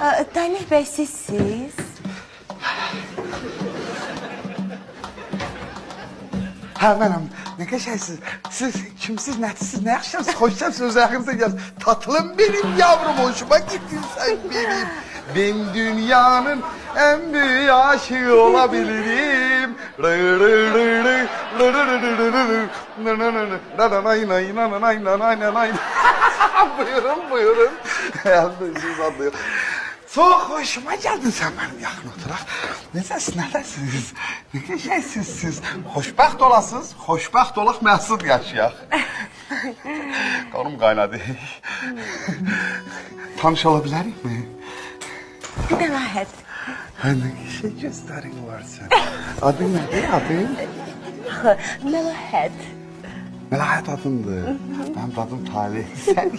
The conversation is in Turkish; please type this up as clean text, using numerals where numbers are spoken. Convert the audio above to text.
Dalih Bey sizsiz? Ha benim, ne geçersiniz? Siz kimsiz, netsiniz, ne yaşarsınız? Hoşçaksınız, sözlerinize gel. Tatlım benim yavrum, hoşuma gittin sen benim. Ben dünyanın en büyük aşığı olabilirim. Buyurun, buyurun. Siz anlıyor. Çok hoşuma geldin sen benim yakın oturak. Necəsiz, nədəsiniz? Ne geçersiniz siz? Hoşbaxt olasınız, hoşbaxt olaq məsud yaşayaq. Qanım qaynadı. Tanış olabilirik mi? Melahat. Ne şey gösterin var sen. Adın nedir, adın? Melahat. Melahat adındır. Benim adım Talih. Sen